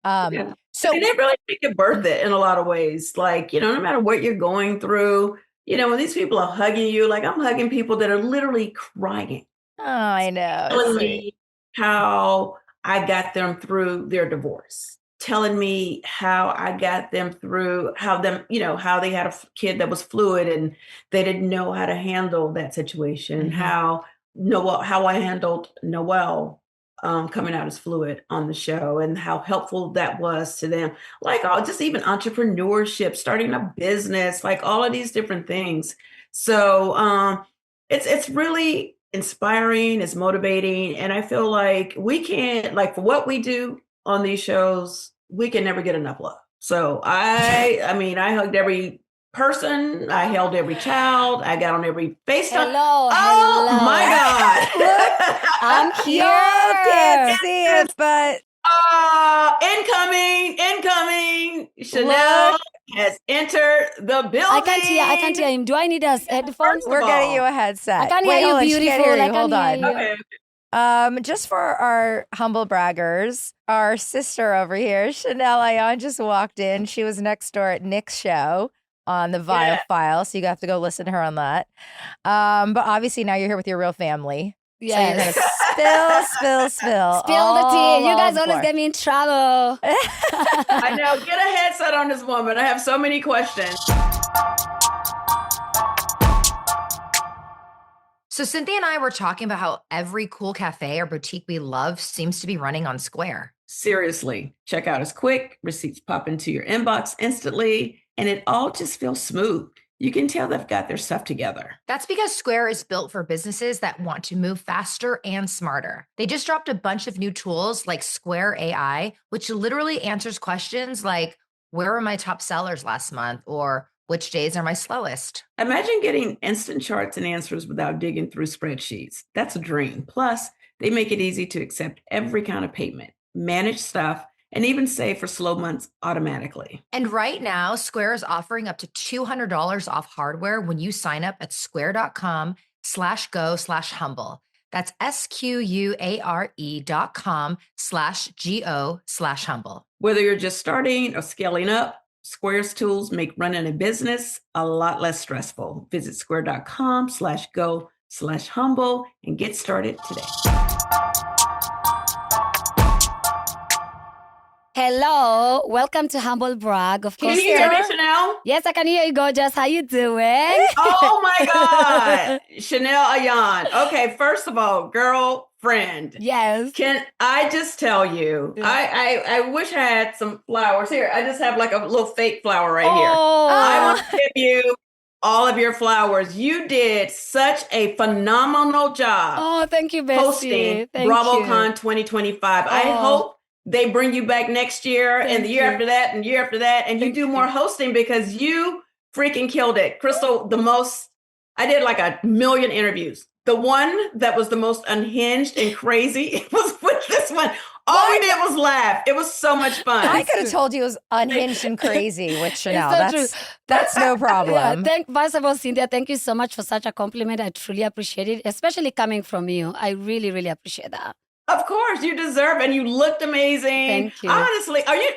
So
they really make it worth it in a lot of ways. Like, no matter what you're going through, when these people are hugging you, like I'm hugging people that are literally crying.
Oh, I know.
Telling me how I got them through their divorce. Telling me how I got them through how they had a kid that was fluid and they didn't know how to handle that situation. How I handled Noelle coming out as fluid on the show and how helpful that was to them. Like just even entrepreneurship, starting a business, like all of these different things. So it's really inspiring, it's motivating. And I feel like we can't, like for what we do on these shows, we can never get enough love. So I hugged every person, I held every child, I got on every FaceTime.
Hello.
My God.
Look, I'm here.
Y'all can't see it, but
incoming. Chanel has entered the building.
I can't hear him. Do I need us headphones?
we're getting you a headset.
I can't hear you,
hold on, she
beautiful.
can't hear you.
I can't
Hold on.
hear you.
Okay.
Just for our humble braggers, our sister over here, Chanel Ayan, just walked in. She was next door at Nick's show on the Vibe File, so you have to go listen to her on that. But obviously now you're here with your real family.
Yes.
So you're gonna spill
Spill the tea. You guys always get me in trouble.
I know. Get a headset on this woman. I have so many questions.
So Cynthia and I were talking about how every cool cafe or boutique we love seems to be running on Square.
Seriously, checkout is quick, receipts pop into your inbox instantly, and it all just feels smooth. You can tell they've got their stuff together.
That's because Square is built for businesses that want to move faster and smarter. They just dropped a bunch of new tools like Square AI, which literally answers questions like, where were my top sellers last month? Or which days are my slowest?
Imagine getting instant charts and answers without digging through spreadsheets. That's a dream. Plus, they make it easy to accept every kind of payment, manage stuff, and even save for slow months automatically.
And right now, Square is offering up to $200 off hardware when you sign up at square.com/go/humble. That's SQUARE.com/GO/humble.
Whether you're just starting or scaling up, Square's tools make running a business a lot less stressful. Visit square.com/go/humble and get started today.
Hello, welcome to Humble Brag. Of course,
Can you hear me, Chanel?
Yes, I can hear you, gorgeous. How you doing?
Oh my God, Chanel Ayan. Okay, first of all, girlfriend.
Yes.
Can I just tell you?
Yeah.
I wish I had some flowers here. I just have like a little fake flower right here.
Oh.
I want to give you all of your flowers. You did such a phenomenal job.
Oh, thank you, Bessie.
Hosting
Thank
Bravocon
you.
2025. I
Oh.
hope they bring you back next year and the year
you.
after that and year after that, and you
Thank
do
you.
more hosting because you freaking killed it. Crystal, I did like 1,000,000 interviews. The one that was the most unhinged and crazy was with this one. All we did was laugh. It was so much fun.
I could have told you it was unhinged and crazy with Chanel.
so
That's no problem.
First of all, Cynthia, thank you so much for such a compliment. I truly appreciate it, especially coming from you. I really, really appreciate that.
Of course, you deserve, and you looked amazing.
Thank you.
Honestly, how are you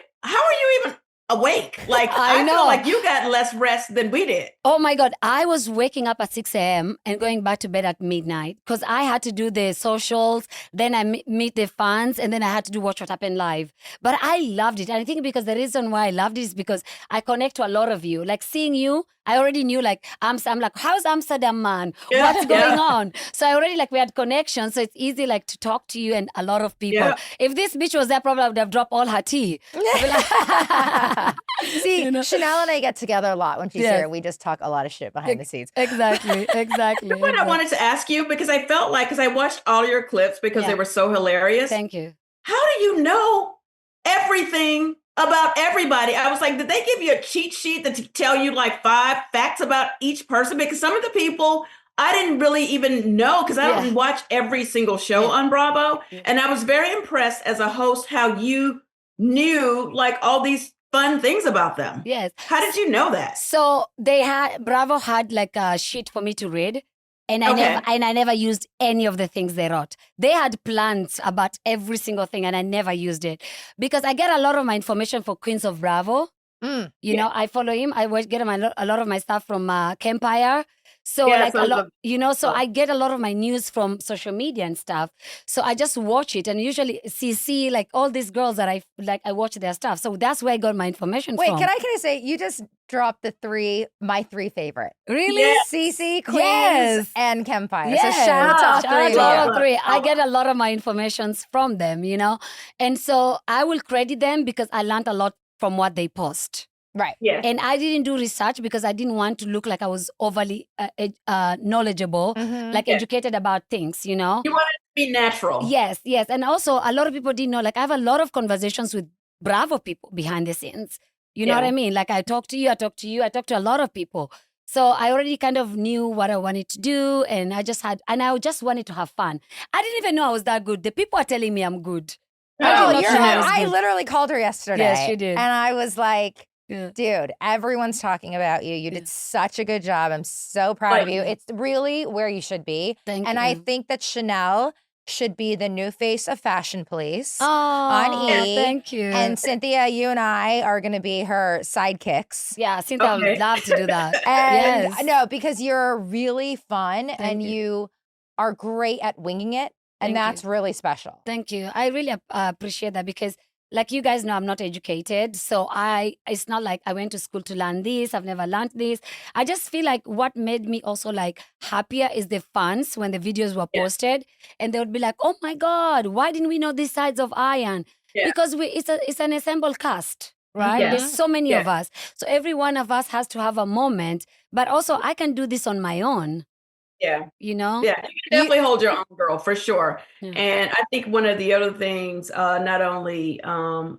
even awake? Like
I know.
feel like you got less rest than we did.
Oh my God, I was waking up at 6 a.m. and going back to bed at midnight because I had to do the socials, then I meet the fans, and then I had to do Watch What Happened Live. But I loved it. And I think because the reason why I loved it is because I connect to a lot of you. Like seeing you, I already knew I'm like, how's Amsterdam, man?
Yeah,
What's going on? So I already we had connections. So it's easy to talk to you and a lot of people.
Yeah.
If this bitch was there, probably I would have dropped all her tea.
See, Chanel and I get together a lot when she's
Yes.
here. We just talk a lot of shit behind the scenes.
Exactly.
What I wanted to ask you, because I felt like, because I watched all your clips because
Yeah.
they were so hilarious.
Thank you.
How do you know everything about everybody? I was like, did they give you a cheat sheet that tell you 5 facts about each person? Because some of the people I didn't really even know because I don't watch every single show on Bravo.
Yeah.
And I was very impressed as a host how you knew all these fun things about them.
Yes.
How did you know that?
So Bravo had a sheet for me to read. And I never used any of the things they wrote. They had plans about every single thing, and I never used it because I get a lot of my information for Queens of Bravo. You know, I follow him. I get a lot of my stuff from Campire. So like a lot, you know, so I get a lot of my news from social media and stuff. So I just watch it and usually see like all these girls that I watch their stuff. So that's where I got my information from.
Wait, can I say, you just dropped my three favorite.
Really?
Yes.
Cece, Queens, and Campfire.
Yes.
So shout out to all three.
I get a lot of my informations from them, you know. And so I will credit them because I learned a lot from what they post.
Right.
Yeah.
And I didn't do research because I didn't want to look like I was overly knowledgeable, educated about things, you know.
You want it to be natural.
Yes. And also a lot of people didn't know, like I have a lot of conversations with Bravo people behind the scenes. You know what I mean? Like I talk to you, I talk to a lot of people. So I already kind of knew what I wanted to do and I just wanted to have fun. I didn't even know I was that good. The people are telling me I'm good.
I literally called her yesterday.
Yes, you did.
And I was like, dude, everyone's talking about you. You did such a good job. I'm so proud of you. It's really where you should be.
Thank you.
And I think that Chanel should be the new face of Fashion Police
on
E.
Thank you.
And Cynthia, you and I are going to be her sidekicks.
Yeah, Cynthia would love to do that.
And
yes.
No, because you're really fun and you are great at winging it. And that's really special.
Thank you. I really appreciate that because like you guys know, I'm not educated. So it's not like I went to school to learn this. I've never learned this. I just feel like what made me also like happier is the fans when the videos were posted and they would be like, oh my God, why didn't we know these sides of Ayan? Yeah. Because it's an ensemble cast, right?
Yeah.
There's so many of us. So every one of us has to have a moment, but also I can do this on my own.
Yeah.
You know?
Yeah, you can definitely hold your own, girl, for sure. Yeah. And I think one of the other things, not only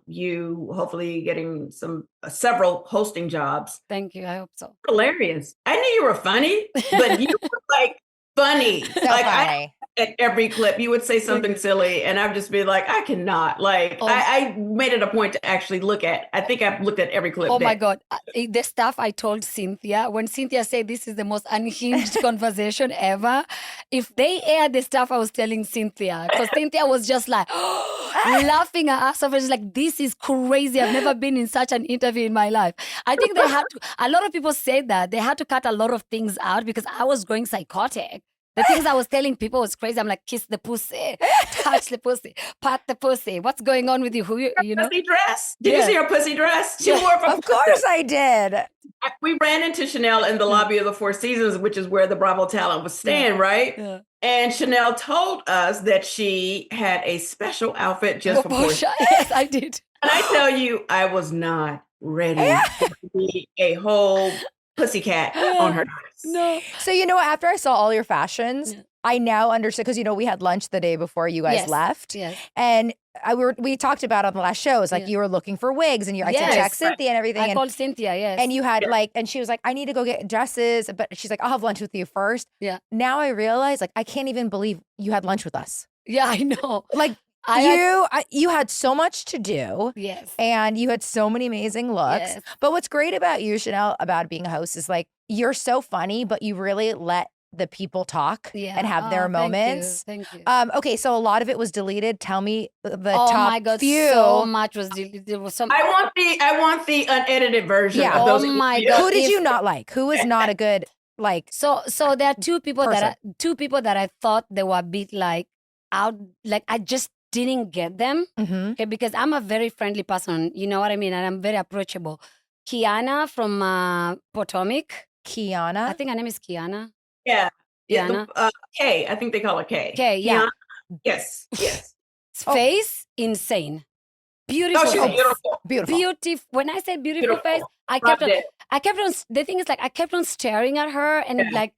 you hopefully getting several hosting jobs.
Thank you. I hope so.
Hilarious. I knew you were funny, but you were like funny.
So
like
funny.
At every clip, you would say something silly, and I'd just be like, I cannot. Like, I made it a point to actually look at. I think I've looked at every clip.
Oh my God. The stuff I told Cynthia, when Cynthia said this is the most unhinged conversation ever, if they aired the stuff I was telling Cynthia, because Cynthia was just like, laughing her ass off. She's like, this is crazy. I've never been in such an interview in my life. I think they had to, a lot of people said that. They had to cut a lot of things out because I was going psychotic. The things I was telling people was crazy. I'm like, kiss the pussy, touch the pussy, pat the pussy. What's going on with you? You know?
Pussy dress. Did you see her pussy dress? She wore
Of course I did.
We ran into Chanel in the lobby of the Four Seasons, which is where the Bravo talent was staying, right? Yeah. And Chanel told us that she had a special outfit just for Porshas.
Yes, I did.
And I tell you, I was not ready to be a whole pussycat on her dress.
No. So, you know, after I saw all your fashions, I now understood, because, you know, we had lunch the day before you guys left.
Yes.
And we talked about on the last show, it was like you were looking for wigs and I said, check Cynthia and everything.
I called Cynthia, yes.
And you had and she was like, I need to go get dresses. But she's like, I'll have lunch with you first.
Yeah.
Now I realize, like, I can't even believe you had lunch with us.
Yeah, I know.
Like, you had so much to do.
Yes.
And you had so many amazing looks.
Yes.
But what's great about you, Chanel, about being a host is like, you're so funny, but you really let the people talk and have their moments.
Thank you.
Okay, so a lot of it was deleted. Tell me the top
my God,
few.
so much was deleted. There was some.
I want the unedited version of those.
Oh my God.
Who did you not like? Who was not a good like?
So there are two people that I thought they were a bit like out. Like I just didn't get them.
Mm-hmm.
Okay, because I'm a very friendly person. You know what I mean, and I'm very approachable. Kiana from Potomac.
Kiana?
I think her name is Kiana.
Yeah.
Kiana.
K. I think they call her K.
K, yeah.
Kiana. Yes.
Face, insane. Beautiful
she's
face.
beautiful.
When I say beautiful face, I kept on, the thing is like, I kept on staring at her and like,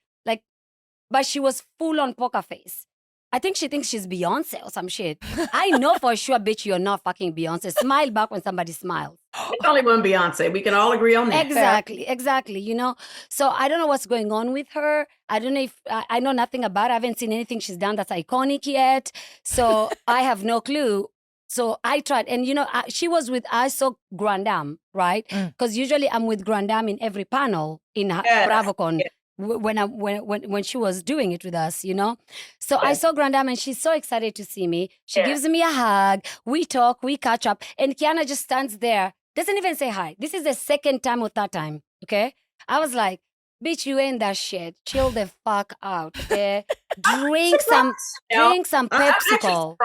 but she was full on poker face. I think she thinks she's Beyonce or some shit. I know for sure, bitch, you're not fucking Beyonce. Smile back when somebody smiles.
It's only one Beyonce. We can all agree on that.
Exactly. You know, so I don't know what's going on with her. I don't know if I know nothing about her. I haven't seen anything she's done that's iconic yet. So I have no clue. So I tried. And, you know, she was with, I saw Grandam, right? Because usually I'm with Grandam in every panel in Bravocon. when she was doing it with us, you know. So I saw Grand Dame and she's so excited to see me. She gives me a hug. We talk, we catch up, and Kiana just stands there, doesn't even say hi. This is the second time or third time. Okay, I was like, bitch, you ain't that shit. Chill the fuck out. Okay, drink some Pepsi-Col.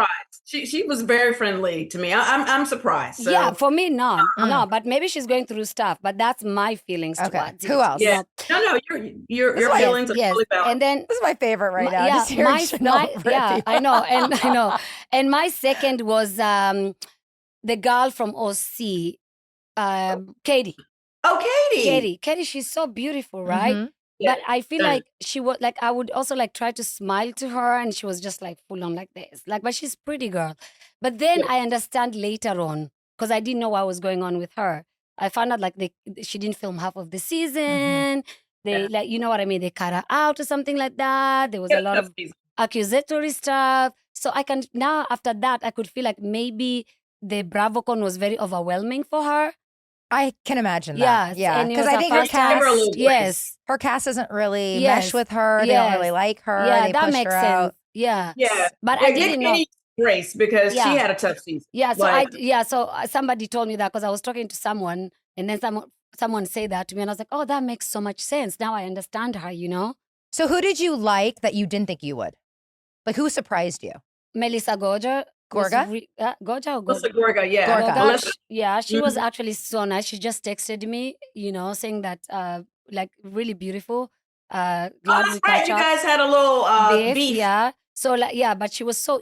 She was very friendly to me. I'm surprised. So.
Yeah, for me, no, but maybe she's going through stuff. But that's my feelings towards it.
Who else?
Yeah. No, your feelings are totally valid.
And then
this is my favorite right now.
Yeah,
Just hearing Chanel Brittany.
I know. And my second was the girl from OC, Katie.
Oh, Katie.
Katie, she's so beautiful, right?
Mm-hmm.
But I feel like she was like, I would also like try to smile to her, and she was just like full on like this. Like, but she's pretty girl. But then I understand later on, because I didn't know what was going on with her. I found out like she didn't film half of the season. They like, you know what I mean? They cut her out or something like that. There was a lot of accusatory stuff. So I can now, after that, I could feel like maybe the Bravocon was very overwhelming for her.
I can imagine that.
Yeah.
Because I think her cast doesn't really mesh with her. They don't really like her.
Yeah,
they
that
push
makes
her
sense.
out.
Yeah.
But
I didn't know.
Grace because she had a tough season.
Yeah. So somebody told me that because I was talking to someone, and then someone said that to me, and I was like, oh, that makes so much sense. Now I understand her. You know.
So who did you like that you didn't think you would? Like who surprised you?
Melissa Gorga.
Gorga?
Gorga, yeah.
Gorga, she was actually so nice. She just texted me, you know, saying that like really beautiful. Glad
that's right. You guys had a little beef.
Yeah. So but she was so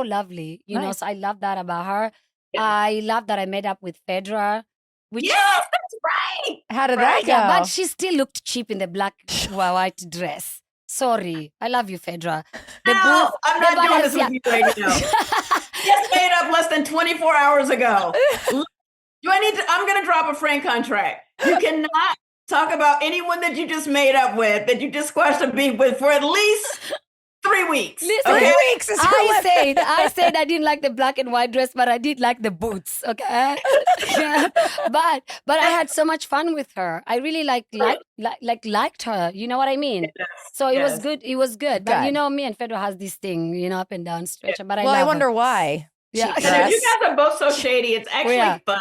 lovely, you know. So I love that about her. Yeah. I love that I met up with Fedra.
Yes, that's right.
How did that go?
Yeah, but she still looked cheap in the black white dress. Sorry. I love you, Fedra.
I'm not doing this with you right now. Just made up less than 24 hours ago. I'm going to drop a friend contract. You cannot talk about anyone that you just made up with, that you just squashed a beef with for at least 3 weeks.
Listen,
okay?
3 weeks is
I said I didn't like the black and white dress, but I did like the boots. Okay, yeah. But I had so much fun with her. I really liked her. You know what I mean? Yes. So it was good. It was good. But you know, me and Fedra has this thing, you know, up and down stretch. But I
wonder why.
Yeah, you guys are both so shady. It's actually fun.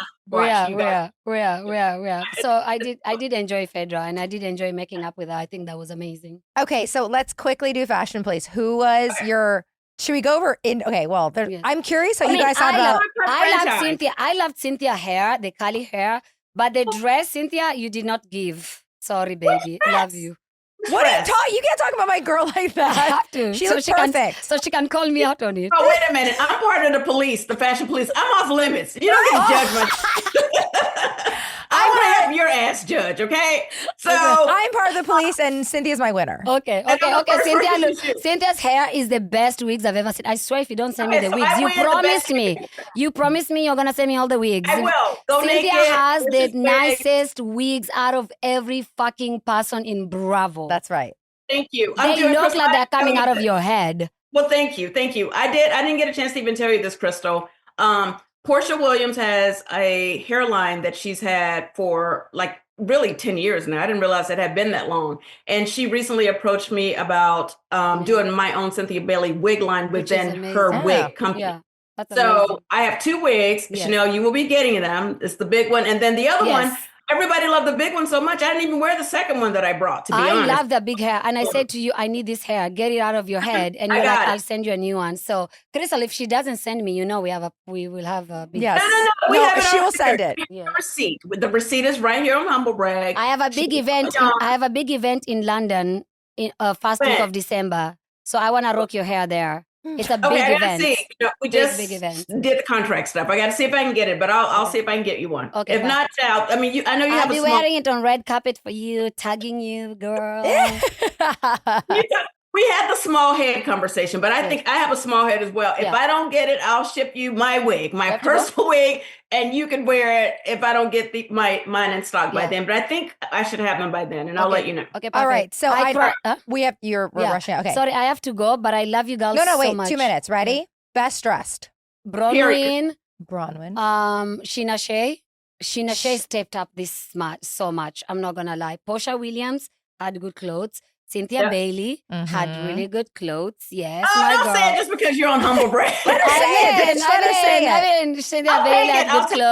So I did enjoy Fedra, and I did enjoy making up with her. I think that was amazing.
Okay, so let's quickly do fashion, please. Who was your? Should we go over in? Okay, well, I'm curious how you guys thought about.
I love Cynthia. I loved Cynthia hair, the curly hair, but the dress, Cynthia, you did not give. Sorry, baby. Love you.
What are you talking? You can't talk about my girl like that.
I have to.
She looks perfect.
So she can call me out on it.
Oh, wait a minute. I'm part of the police, the fashion police. I'm off limits. You don't get judgment. I want to have your ass judge, okay? So
I'm part of the police, and Cynthia's my winner.
Okay. Cynthia's hair is the best wigs I've ever seen. I swear, if you don't send me the wigs, you promised me. You promised me you're gonna send me all the wigs.
I will.
Cynthia has the nicest wigs out of every fucking person in Bravo.
That's right.
Thank you.
They look like they're coming out of your head.
Well, thank you. I didn't get a chance to even tell you this, Crystal. Portia Williams has a hairline that she's had for like really 10 years now. I didn't realize it had been that long. And she recently approached me about doing my own Cynthia Bailey wig line within her wig company. Yeah, that's amazing. I have 2 wigs. Yes. Chanel, you will be getting them. It's the big one. And then the other one, everybody loved the big one so much, I didn't even wear the second one that I brought, to be honest.
I love the big hair. And I said to you, I need this hair. Get it out of your head. And you're like, I'll send you a new one. So, Crystal, if she doesn't send me, you know we will have a big
No, she will send it.
Receipt. The receipt is right here on Humble Brag.
I have a big event. I have a big event in London in first week of December. So I want to rock your hair there. It's a big event.
We just did the contract stuff. I got to see if I can get it, but I'll see if I can get you one. Okay, if not, I mean, I know you have a small.
I'll be wearing it on red carpet for you, tagging you, girl.
We had the small head conversation, but I think I have a small head as well. If I don't get it, I'll ship you my wig, my personal wig, and you can wear it if I don't get mine in stock by then. But I think I should have them by then, and I'll let you know.
Okay, perfect.
All right. So we're rushing. Okay.
Sorry, I have to go, but I love you girls so much.
2 minutes. Ready? Best dressed.
Bronwyn.
Sheena Shea.
Sheena Shea stepped up so much. I'm not gonna lie. Portia Williams. had good clothes. Cynthia Bailey had really good clothes. Yes,
Oh,
my
don't
girl.
say it just because you're on Humble Brag.
Let her say it, bitch. Let her say it.
I mean, Cynthia
I'll
Bailey
take it.
had
I'll
good
take it.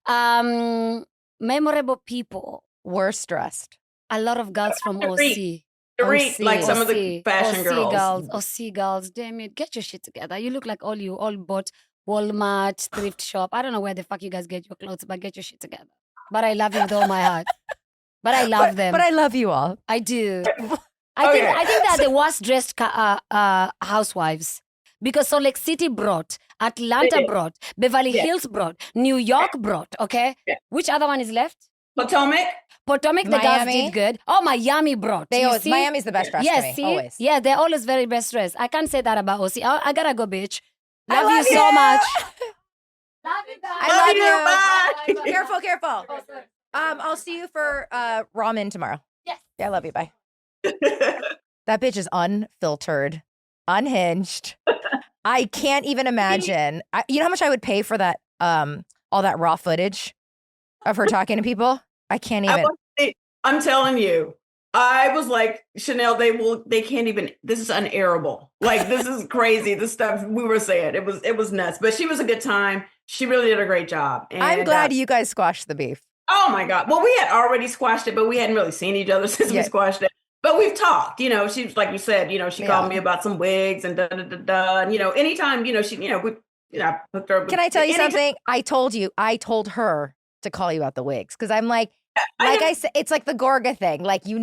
I'll
clothes. Memorable people.
Worst dressed.
A lot of girls from
Dorit.
OC.
Dorit, like some of the
OC,
fashion girls.
OC girls. Damn it. Get your shit together. You look like all bought Walmart, thrift shop. I don't know where the fuck you guys get your clothes, but get your shit together. But I love you with all my heart. But I love them.
But I love you all.
I do. I think they're the worst dressed housewives. Because Salt Lake City brought, Atlanta brought, Beverly Hills brought, New York brought, okay?
Yeah.
Which other one is left?
Potomac,
the girls
Miami.
did good. Oh, Miami brought.
They
You
always,
see?
Miami's the best dressed
Yes,
to me,
see?
always.
Yeah, they're always very best dressed. I can't say that about OC. I gotta go, bitch.
I
Love you so much.
I love you.
Bye.
Careful. I'll see you for ramen tomorrow.
Yes.
Yeah, I love you. Bye. That bitch is unfiltered, unhinged. I can't even imagine. You know how much I would pay for that? All that raw footage of her talking to people. I can't even.
I'm telling you, I was like, Chanel, they can't even, this is unairable. Like, this is crazy. The stuff we were saying, it was nuts, but she was a good time. She really did a great job. And,
I'm glad you guys squashed the beef.
Oh my God. Well, we had already squashed it, but we hadn't really seen each other since we squashed it. But we've talked, she was like you said, she called me about some wigs and and, anytime, she, I hooked her up.
Can I tell you something? I told her to call you about the wigs. Cause I'm like I said, it's like the Gorga thing. Like you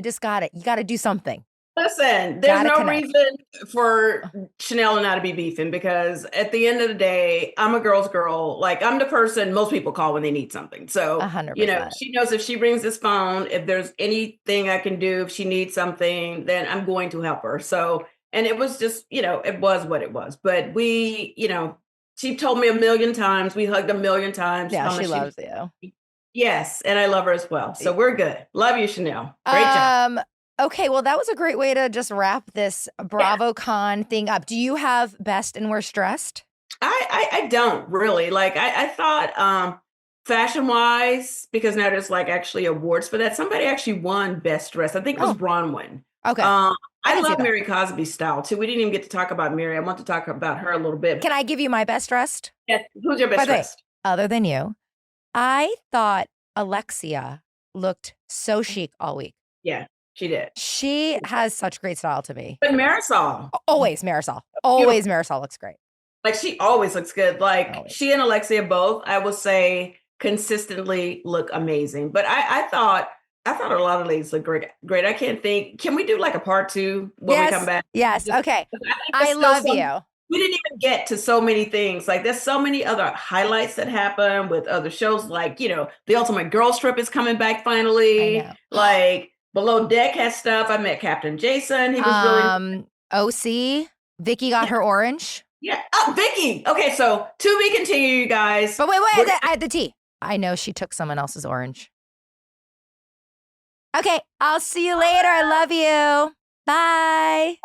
just got to do something.
Listen, there's no reason for Chanel and I to be beefing because at the end of the day, I'm a girl's girl. Like I'm the person most people call when they need something. So,
100%.
She knows if she rings this phone, if there's anything I can do, if she needs something, then I'm going to help her. So, and it was just, it was what it was. But we, she told me 1,000,000 times, we hugged 1,000,000 times.
Yeah, she loves you.
Yes, and I love her as well. So we're good. Love you, Chanel. Great job.
Okay, well, that was a great way to just wrap this Bravocon thing up. Do you have best and worst dressed?
I don't really. Like, I thought fashion-wise, because now there's like actually awards for that, somebody actually won best dressed. I think it was Bronwyn.
Okay.
I love Mary Cosby's style, too. We didn't even get to talk about Mary. I want to talk about her a little bit.
Can I give you my best dressed?
Yes. Who's your best dressed?
Other than you, I thought Alexia looked so chic all week.
Yeah. She did.
She has such great style to me.
But Marisol.
Always Marisol. Always Marisol looks great.
Like she always looks good. Like she and Alexia both, I will say, consistently look amazing. But I thought a lot of ladies look great. I can't think. Can we do like a part 2 when we come back?
Yes. Okay. I love you.
We didn't even get to so many things. Like there's so many other highlights that happen with other shows. Like, the Ultimate Girls Trip is coming back finally. Like Below Deck has stuff. I met Captain Jason. He was really
OC. Vicky got her orange.
Yeah. Oh, Vicky. Okay, so to be continued, you guys.
But wait, I had the tea. I know she took someone else's orange. Okay, I'll see you later. I love you. Bye.